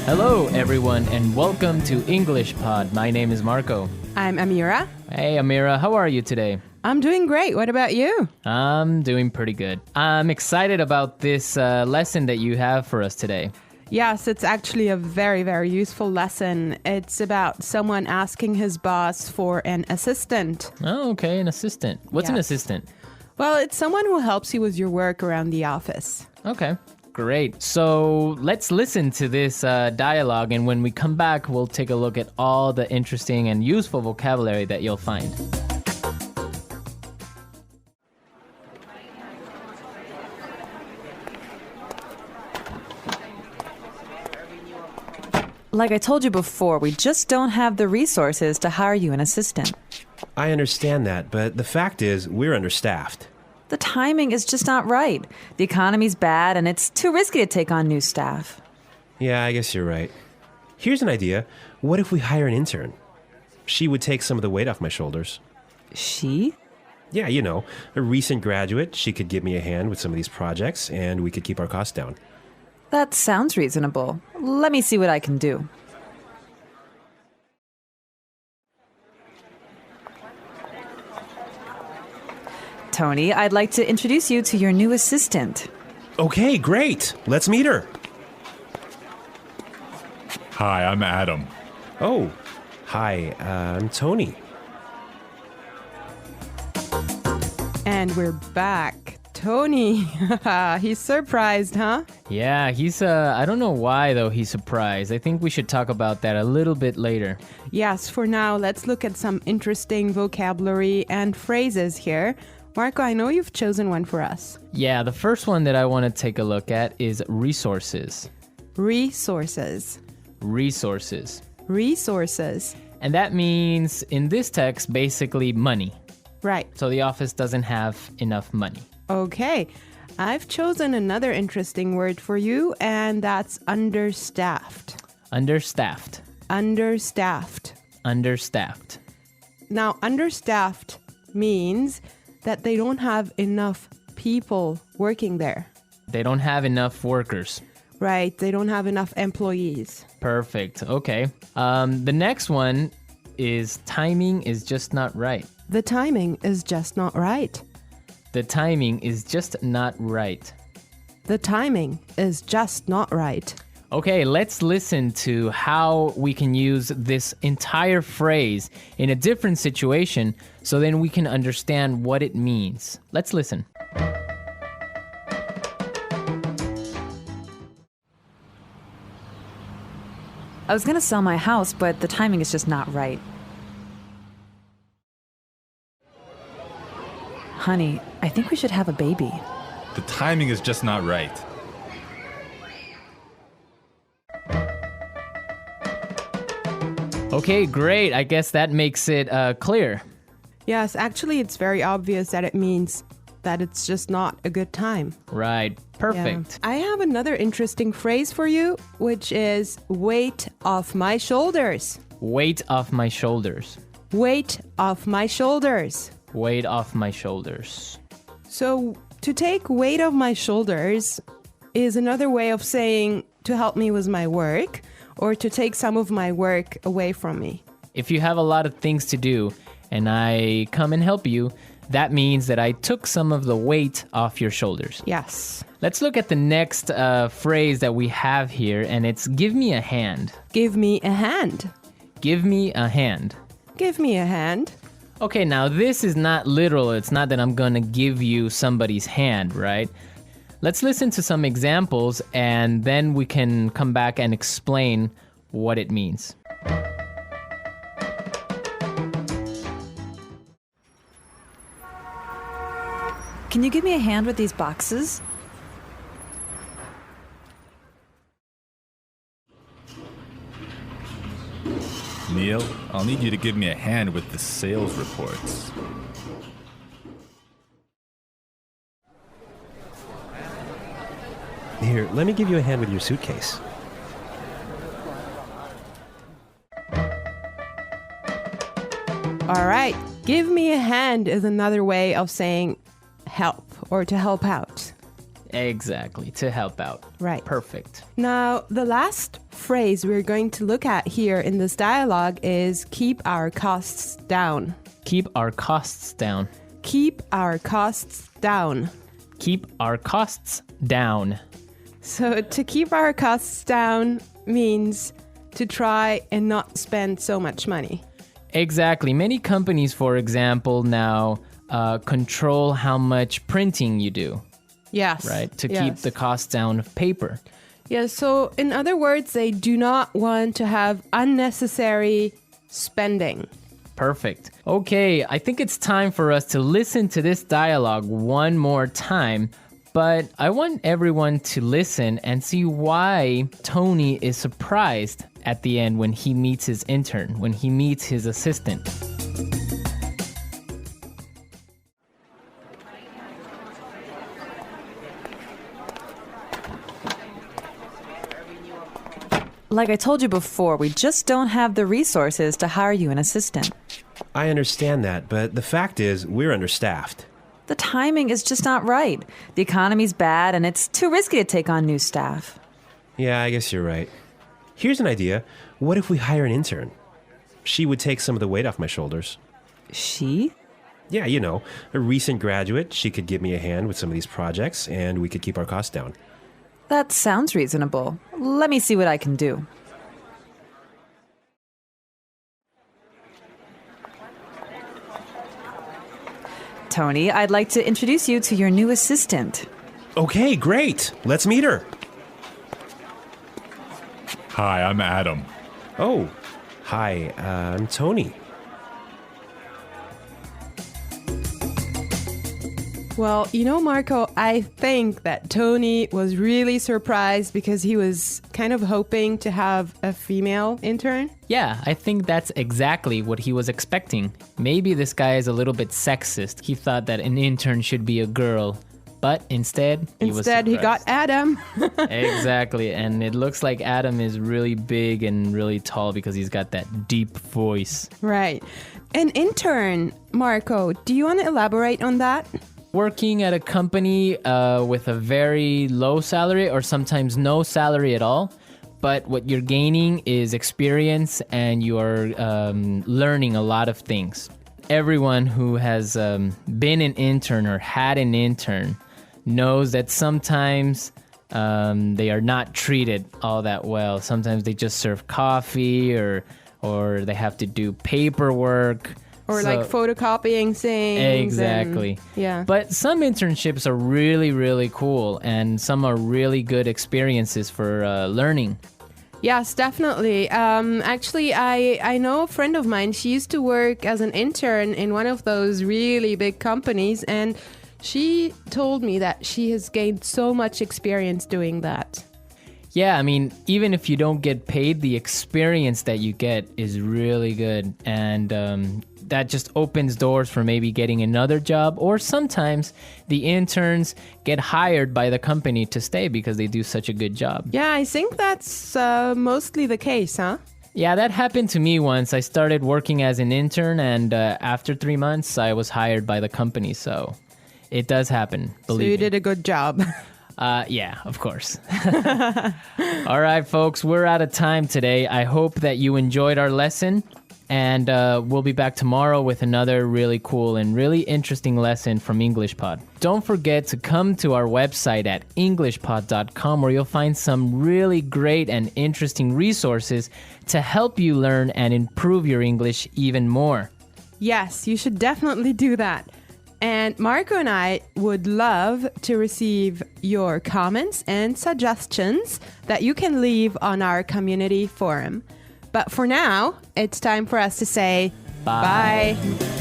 Hello, everyone, and welcome to English Pod. My name is Marco. I'm Amira. Hey, Amira, how are you today? I'm doing great. What about you? I'm doing pretty good. I'm excited about this lesson that you have for us today. Yes, it's actually a very, very useful lesson. It's about someone asking his boss for an assistant. Oh, okay, an assistant. What's an Yes. assistant? Well, it's someone who helps you with your work around the office. Okay, great. So let's listen to this dialogue, and when we come back, we'll take a look at all the interesting and useful vocabulary that you'll find. Like I told you before, we just don't have the resources to hire you an assistant. I understand that, but the fact is, we're understaffed. The timing is just not right. The economy's bad, and it's too risky to take on new staff. Yeah, I guess you're right. Here's an idea. What if we hire an intern? She would take some of the weight off my shoulders. She? Yeah, you know, a recent graduate. She could give me a hand with some of these projects, and we could keep our costs down. That sounds reasonable. Let me see what I can do. Tony, I'd like to introduce you to your new assistant. Okay, great. Let's meet her. Hi, I'm Adam. Oh, hi, I'm Tony. And we're back. Tony, he's surprised, huh? Yeah, he's, I don't know why, though, he's surprised. I think we should talk about that a little bit later. Yes, for now, let's look at some interesting vocabulary and phrases here. Marco, I know you've chosen one for us. Yeah, the first one that I want to take a look at is resources. Resources. Resources. Resources. And that means, in this text, basically money. Right. So the office doesn't have enough money. Okay. I've chosen another interesting word for you, and that's understaffed. Understaffed. Understaffed. Understaffed. Now, understaffed means that they don't have enough people working there. They don't have enough workers. Right. They don't have enough employees. Perfect. Okay. The next one is timing is just not right. The timing is just not right. The timing is just not right. The timing is just not right. Okay, let's listen to how we can use this entire phrase in a different situation so then we can understand what it means. Let's listen. I was going to sell my house, but the timing is just not right. Honey, I think we should have a baby. The timing is just not right. Okay, great. I guess that makes it clear. Yes, actually, it's very obvious that it means that it's just not a good time. Right. Perfect. Yeah. I have another interesting phrase for you, which is weight off my shoulders. Weight off my shoulders. Weight off my shoulders. Weight off my shoulders. So, to take weight off my shoulders is another way of saying to help me with my work or to take some of my work away from me. If you have a lot of things to do and I come and help you, that means that I took some of the weight off your shoulders. Yes. Let's look at the next phrase that we have here, and it's give me a hand. Give me a hand. Give me a hand. Give me a hand. Okay, now this is not literal. It's not that I'm gonna give you somebody's hand, right? Let's listen to some examples and then we can come back and explain what it means. Can you give me a hand with these boxes? Neil, I'll need you to give me a hand with the sales reports. Here, let me give you a hand with your suitcase. All right. Give me a hand is another way of saying help or to help out. Exactly, to help out. Right. Perfect. Now, the last phrase we're going to look at here in this dialogue is keep our costs down. Keep our costs down. Keep our costs down. Keep our costs down. So to keep our costs down means to try and not spend so much money. Exactly. Many companies, for example, now control how much printing you do, Yes. right? To keep yes. the costs down of paper. Yeah, so in other words, they do not want to have unnecessary spending. Perfect. Okay, I think it's time for us to listen to this dialogue one more time, but I want everyone to listen and see why Tony is surprised at the end when he meets his intern, when he meets his assistant. Like I told you before, we just don't have the resources to hire you an assistant. I understand that, but the fact is, we're understaffed. The timing is just not right. The economy's bad, and it's too risky to take on new staff. Yeah, I guess you're right. Here's an idea. What if we hire an intern? She would take some of the weight off my shoulders. She? Yeah, you know, a recent graduate. She could give me a hand with some of these projects, and we could keep our costs down. That sounds reasonable. Let me see what I can do. Tony, I'd like to introduce you to your new assistant. Okay, great. Let's meet her. Hi, I'm Adam. Oh, hi, I'm Tony. Well, you know, Marco, I think that Tony was really surprised because he was kind of hoping to have a female intern. Yeah, I think that's exactly what he was expecting. Maybe this guy is a little bit sexist. He thought that an intern should be a girl, but instead he got Adam. Exactly, and it looks like Adam is really big and really tall because he's got that deep voice. Right. An intern, Marco, do you want to elaborate on that? Working at a company with a very low salary or sometimes no salary at all, but what you're gaining is experience and you are learning a lot of things. Everyone who has been an intern or had an intern knows that sometimes they are not treated all that well. Sometimes they just serve coffee or they have to do paperwork. Or like photocopying things. Exactly. Yeah. But some internships are really, really cool, and some are really good experiences for learning. Yes, definitely. Actually, I know a friend of mine. She used to work as an intern in one of those really big companies, and she told me that she has gained so much experience doing that. Yeah, I mean, even if you don't get paid, the experience that you get is really good, and that just opens doors for maybe getting another job, or sometimes the interns get hired by the company to stay because they do such a good job. Yeah, I think that's mostly the case, huh? Yeah, that happened to me once. I started working as an intern, and after 3 months, I was hired by the company, so it does happen, believe So you me. did a good job. Yeah, of course. All right, folks, we're out of time today. I hope that you enjoyed our lesson. And we'll be back tomorrow with another really cool and really interesting lesson from EnglishPod. Don't forget to come to our website at englishpod.com where you'll find some really great and interesting resources to help you learn and improve your English even more. Yes, you should definitely do that. And Marco and I would love to receive your comments and suggestions that you can leave on our community forum. But for now, it's time for us to say Bye. bye.